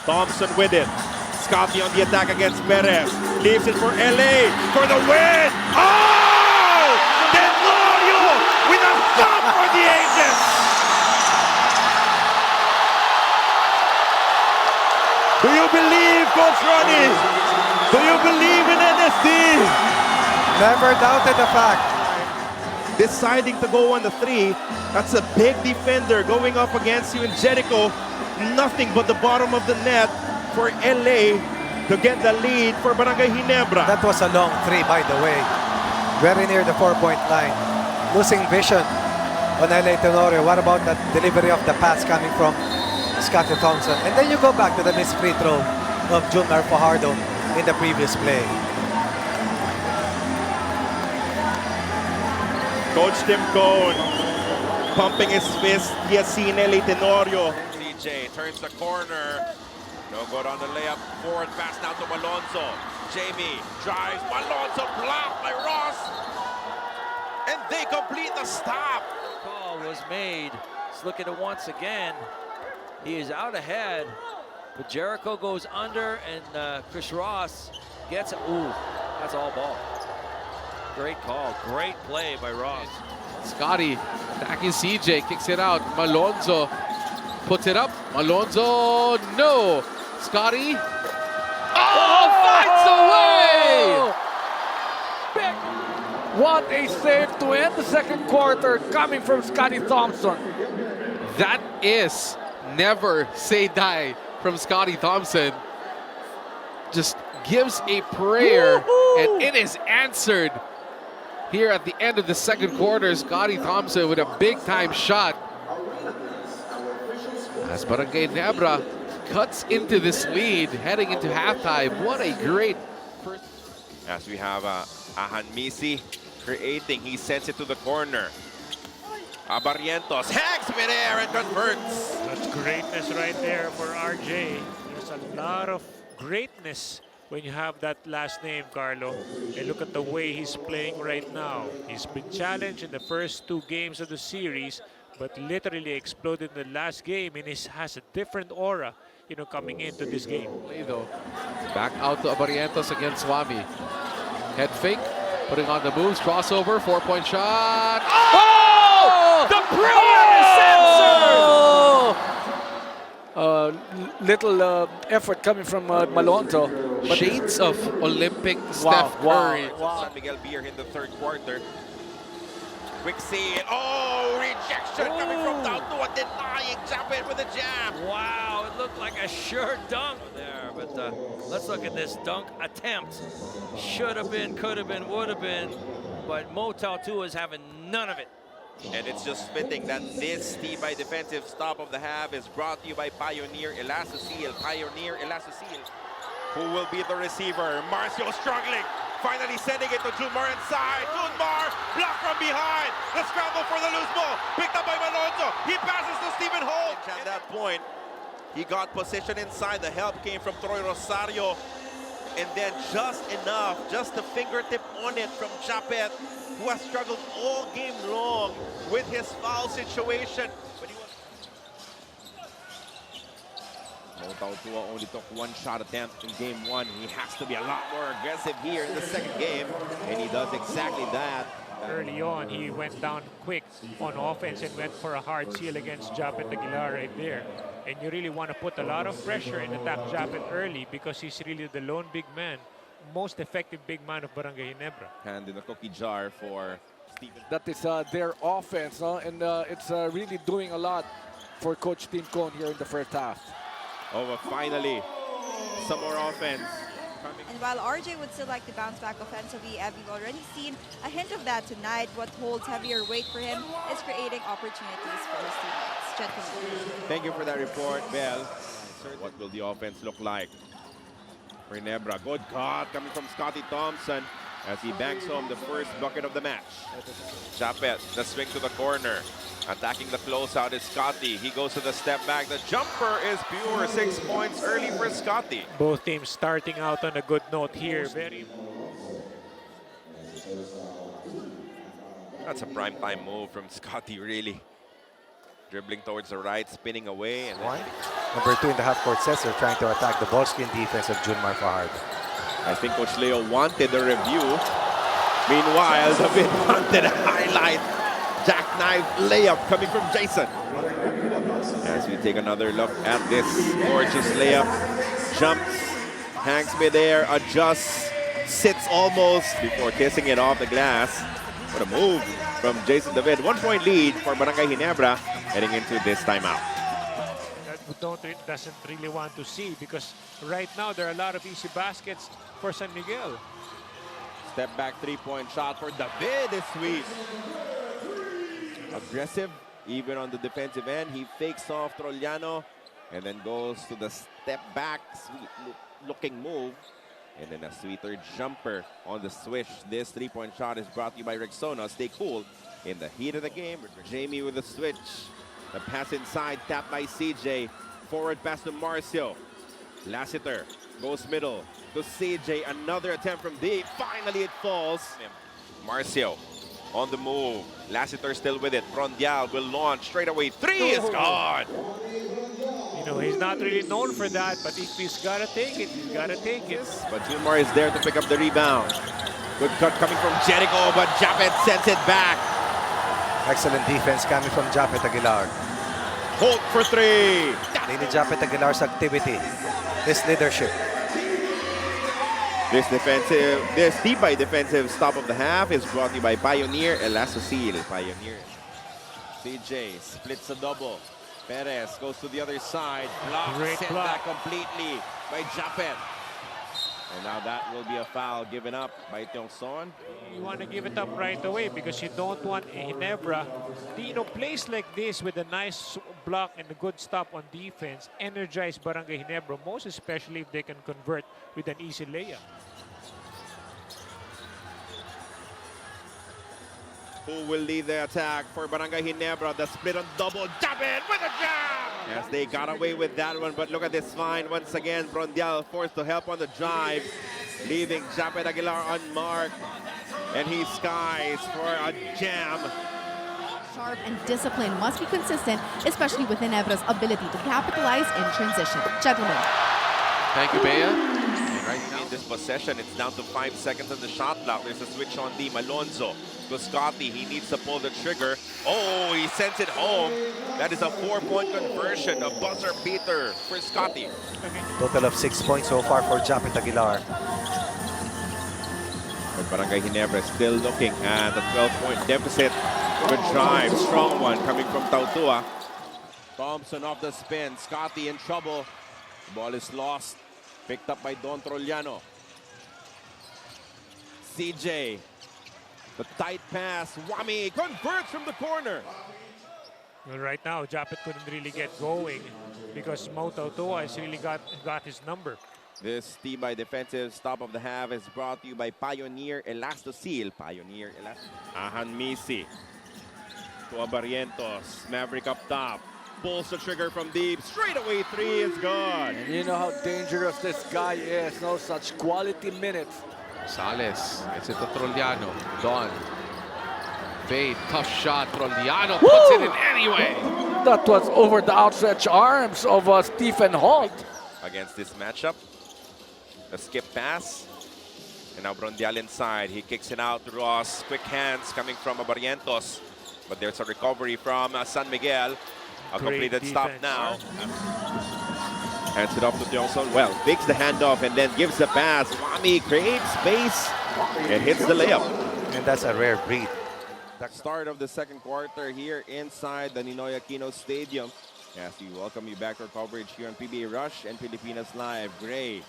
Thompson with it. Scotty on the attack against Perez. Leaves it for LA for the win. Oh! Tenorio with a stop for the Agents. Do you believe, Coach Ronnie? Do you believe in NSD? Never doubted the fact. Deciding to go on the 3. That's a big defender going up against you in Jericho. Nothing but the bottom of the net for LA to get the lead for Barangay Ginebra. That was a long 3, by the way. Very near the 4-point line. Losing vision on LA Tenorio. What about that delivery of the pass coming from Scotty Thompson? And then you go back to the missed free throw of Junmar Fajardo in the previous play. Coach Tim Cone pumping his fist. He has seen LA Tenorio. CJ turns the corner. No good on the layup. Forward pass now to Malonzo. Jamie drives. Malonzo blocked by Ross. And they complete the stop. Call was made. He's looking at once again. He is out ahead. But Jericho goes under and Chris Ross gets it. Ooh, that's all ball. Great call. Great play by Ross. Scotty attacking CJ, kicks it out. Malonzo puts it up. Malonzo, no. Scotty. Oh, finds a way! Big. What a save to end the second quarter coming from Scotty Thompson. That is never say die from Scotty Thompson. Just gives a prayer, and it is answered. Here at the end of the second quarter, Scotty Thompson with a big-time shot. As Barangay Ginebra cuts into this lead, heading into halftime. What a great first. As we have Ahanmisi creating, he sends it to the corner. Barrientos hangs midair and converts. That's greatness right there for RJ. There's a lot of greatness when you have that last name, Carlo. And look at the way he's playing right now. He's been challenged in the first 2 games of the series, but literally exploded in the last game, and he has a different aura, you know, coming into this game. Back out to Barrientos against Swami. Head fake, putting on the moves, crossover, 4-point shot. Oh! The brilliant answer! Little effort coming from Malonzo. Shades of Olympic Steph Curry. San Miguel Beer in the third quarter. Quick seal. Oh, rejection coming from down to a denying jump in with a jam. Wow, it looked like a sure dunk there. But let's look at this dunk attempt. Should have been, could have been, would have been. But Motel 2 is having none of it. And it's just fitting that this TBA defensive stop of the half is brought to you by Pioneer Elastoseal. Pioneer Elastoseal. Who will be the receiver? Marcio struggling. Finally sending it to Junmar inside. Junmar blocked from behind. The scramble for the loose ball. Picked up by Malonzo. He passes to Stephen Holt. At that point, he got position inside. The help came from Troy Rosario. And then just enough, just a fingertip on it from Chapet, who has struggled all game long with his foul situation. But he was... Motaotua only took 1 shot attempt in game 1. He has to be a lot more aggressive here in the second game, and he does exactly that. Early on, he went down quick on offense and went for a hard seal against Japet Aguilar right there. And you really want to put a lot of pressure and attack Japet early because he's really the lone big man, most effective big man of Barangay Ginebra. Hand in the cookie jar for Stephen. That is their offense, and it's really doing a lot for Coach Tim Cone here in the first half. Oh, but finally, some more offense. And while RJ would still like to bounce back offensively, we've already seen a hint of that tonight. What holds heavier weight for him is creating opportunities for his teammates. Gentlemen. Thank you for that report, Bell. What will the offense look like for Ginebra? Good cut coming from Scotty Thompson as he banks home the first bucket of the match. Chapet, the swing to the corner. Attacking the closeout is Scotty. He goes to the step back. The jumper is pure. 6 points early for Scotty. Both teams starting out on a good note here. That's a prime time move from Scotty, really. Dribbling towards the right, spinning away. And Number 2 in the half-court sets, they're trying to attack the ball screen defense of Junmar Fajardo. I think Coach Leo wanted a review. Meanwhile, David wanted a highlight. Jackknife layup coming from Jason. As we take another look at this gorgeous layup. Jumps, hangs midair, adjusts, sits almost before kissing it off the glass. What a move from Jason David. 1 point lead for Barangay Ginebra heading into this timeout. Doesn't really want to see, because right now there are a lot of easy baskets for San Miguel. Step back 3-point shot for David is sweet. Aggressive, even on the defensive end. He fakes off Trollano and then goes to the step back, sweet looking move. And then a sweeter jumper on the swish. This 3-point shot is brought to you by Rexona. Stay cool in the heat of the game. Jamie with the switch. The pass inside, tapped by CJ. Forward pass to Marcio. Lassiter goes middle to CJ. Another attempt from deep. Finally it falls. Marcio on the move. Lassiter still with it. Rondial will launch straight away. 3 is gone. You know, he's not really known for that, but if he's got to take it, he's got to take it. But Junmar is there to pick up the rebound. Good cut coming from Jericho, but Japet sends it back. Excellent defense coming from Japet Aguilar. Holt for 3. They need Japet Aguilar's activity, his leadership. This Tibay defensive stop of the half is brought to you by Pioneer Elastosil. Pioneer. CJ splits a double. Perez goes to the other side. Great Sent block. back completely by Japet. And now that will be a foul given up by Tiongson. You want to give it up right away because you don't want Ginebra. You know, plays like this with a nice block and a good stop on defense energize Barangay Ginebra, most especially if they can convert with an easy layup. Who will lead the attack for Barangay Ginebra? The split on double. Japet with a jam! Yes, they got away with that one, but look at this find once again. Rondial forced to help on the drive, leaving Japet Aguilar unmarked. And he skies for a jam. Sharp and discipline must be consistent, especially with Ginebra's ability to capitalize in transition. Gentlemen. Thank you, Bea. Right now in this possession, it's down to 5 seconds on the shot clock. There's a switch on D. Malonzo to Scotty. He needs to pull the trigger. Oh, he sends it home. That is a 4-point conversion, a buzzer beater for Scotty. Total of 6 points so far for Japet Aguilar. But Barangay Ginebra still looking at a 12-point deficit. Good drive, strong one coming from Tautua. Thompson off the spin. Scotty in trouble. The ball is lost. Picked up by Don Trollano. CJ. The tight pass. Wami converts from the corner. Well, right now, Japet couldn't really get going because Mo Tautua has really got his number. This Tibay defensive stop of the half is brought to you by Pioneer Elastosil. Pioneer Elastosil. Ahan Misi. To Barrientos. Maverick up top. Pulls the trigger from deep. Straight away 3 is gone. And you know how dangerous this guy is. No such quality minutes. Sales gets it to Trollano. Don. Fade, tough shot. Trollano puts it in anyway. That was over the outstretched arms of Stephen Holt. Against this matchup. A skip pass. And now Brondial inside. He kicks it out to Ross. Quick hands coming from Barrientos. But there's a recovery from San Miguel. A Great completed stop defense. now. Hands it off to Tiongson. Well, fakes the handoff and then gives the pass. Wami creates space and hits the layup. And that's a rare breed. The start of the second quarter here inside the Ninoy Aquino Stadium. As we welcome you back to our coverage here on PBA Rush and Filipinas Live. Gray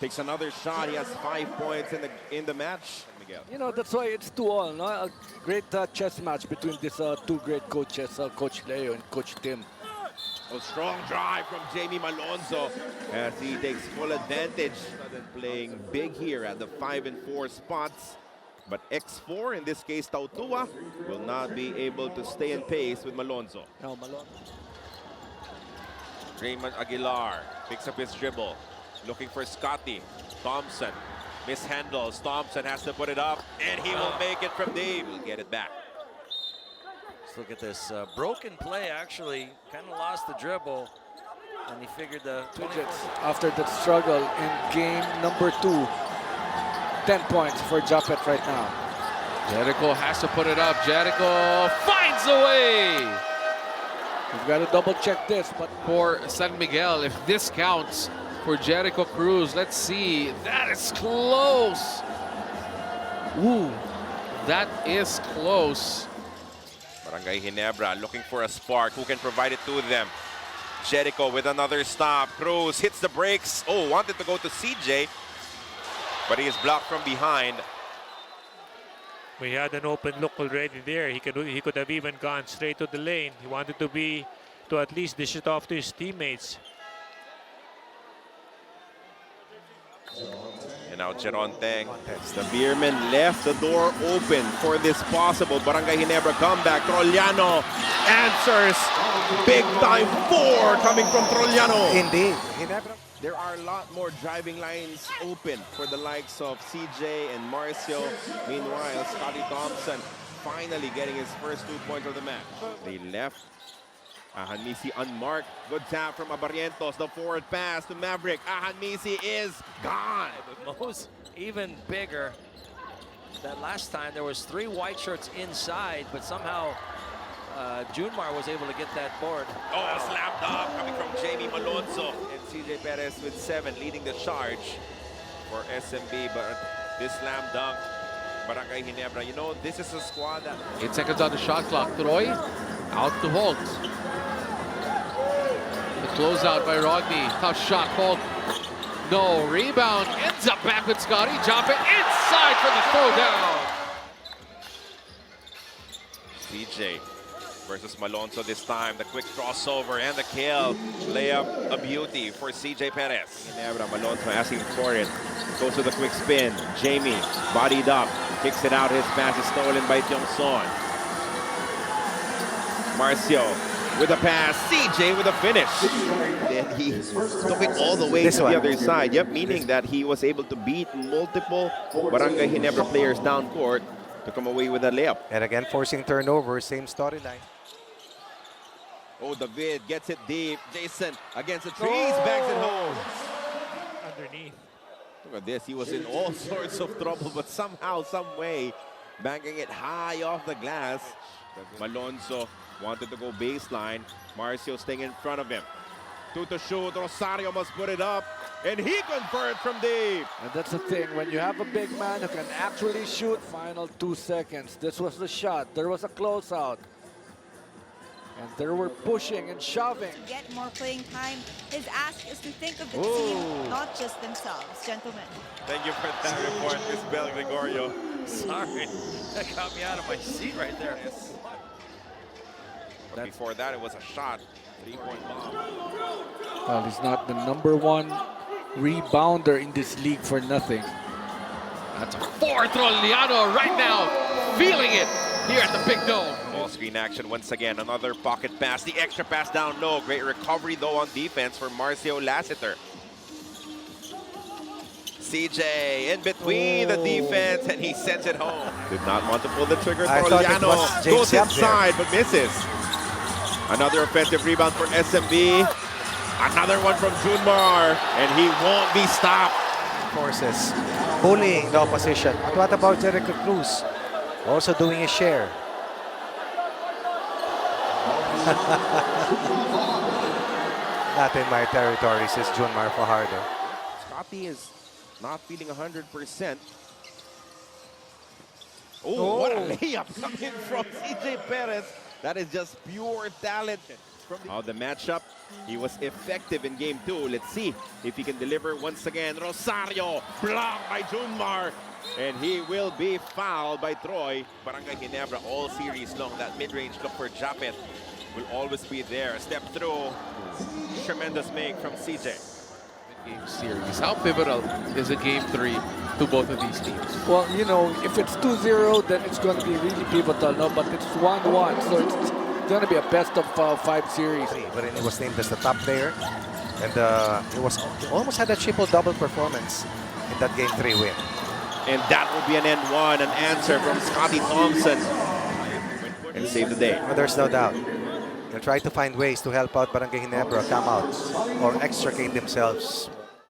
takes another shot. He has 5 points in the match. Miguel. You know, that's why it's 2-2, no? A great chess match between these two great coaches, Coach Leo and Coach Tim. A strong drive from Jamie Malonzo as he takes full advantage. Playing big here at the 5 and 4 spots. But X4, in this case Tautua, will not be able to stay in pace with Malonzo. No, Malone. Raymond Aguilar picks up his dribble. Looking for Scotty. Thompson mishandles. Thompson has to put it up, and he will make it from deep. He'll get it back. Let's look at this broken play. Actually, kind of lost the dribble. And he figured the Digits after that struggle in game number 2. 10 points for Japet right now. Jericho has to put it up. Jericho finds a way We've got to double check this, but for San Miguel. If this counts for Jericho Cruz, let's see. That is close. Ooh, that is close. Barangay Ginebra looking for a spark. Who can provide it to them? Jericho with another stop. Cruz hits the brakes. Oh, wanted to go to CJ, but he is blocked from behind. We had an open look already there. He could have even gone straight to the lane. He wanted to at least dish it off to his teammates. And now Jeron Teng. The Beermen left the door open for this possible Barangay Ginebra comeback. Trollano answers. Big time 4 coming from Trollano. Indeed. Ginebra. There are a lot more driving lines open for the likes of CJ and Marcio. Meanwhile, Scotty Thompson finally getting his first 2 points of the match. They left. Ahanmisi unmarked. Good tap from Abarrientos. The forward pass to Maverick. Ahanmisi is gone. Mo's even bigger. That last time there was 3 white shirts inside, but somehow Junmar was able to get that board. Oh, slam dunk coming from Jamie Malonzo. And CJ Perez with 7 leading the charge for SMB. But this slam dunk, Barangay Ginebra, you know, this is a squad that... 8 seconds on the shot clock. Troy out to Holt. The closeout by Rodney. Tough shot. Holt. No rebound. Ends up back with Scotty. Japet inside for the throwdown. CJ versus Malonzo this time. The quick crossover and the kill. Layup, a beauty for CJ Perez. Ginebra, Malonzo asking for it. Goes to the quick spin. Jamie bodied up. Kicks it out. His pass is stolen by Tiongson. Marcio with a pass. CJ with a finish. Then he took it all the way to the other side. Yep, meaning that he was able to beat multiple Barangay Ginebra players down court to come away with a layup. And again, forcing turnover, same storyline. Oh, David gets it deep. Jason against the trees, backs it home. Underneath. Look at this. He was in all sorts of trouble, but somehow, some way, banking it high off the glass. Malonzo wanted to go baseline. Marcio staying in front of him. 2 to shoot. Rosario must put it up, and he converts from deep. and that's the thing. When you have a big man who can actually shoot, final 2 seconds. This was the shot. There was a closeout. And they were pushing and shoving. To get more playing time, his ask is to think of the team, not just themselves. Gentlemen. Thank you for that report, Miss Bel Gregorio. Sorry, that got me out of my seat right there. But before that, it was a shot. 3-point bomb. Well, he's not the #1 rebounder in this league for nothing. That's a 4 Trollano right now. Feeling it here at the Big Dome. Ball screen action once again. Another pocket pass. The extra pass down low. Great recovery though on defense for Marcio Lassiter. CJ in between the defense, and he sends it home. Did not want to pull the trigger. I thought it Trollano was James goes Yap inside, but misses. Another offensive rebound for SMB. Another one from Junmar, and he won't be stopped. Forces bullying the opposition. But what about Jericho Cruz? Also doing his share. Not in my territory, says Junmar Fajardo. Scotty is not feeling 100%. Oh, what a layup coming from CJ Perez. That is just pure talent. From the matchup, he was effective in game 2. Let's see if he can deliver once again. Rosario blocked by Junmar, and he will be fouled by Troy. Barangay Ginebra all series long. That mid-range look for Japet will always be there. Step through. Tremendous make from CJ. Game series. How pivotal is a game 3 to both of these teams? Well, you know, if it's 2-0, then it's going to be really pivotal, no? But it's 1-1, so it's going to be a best of 5 series. But he was named as the top player. And he almost had a triple-double performance in that game 3 win. And that will be an N1, an answer from Scotty Thompson. And save the day. But there's no doubt. They'll try to find ways to help out Barangay Ginebra come out or extricate themselves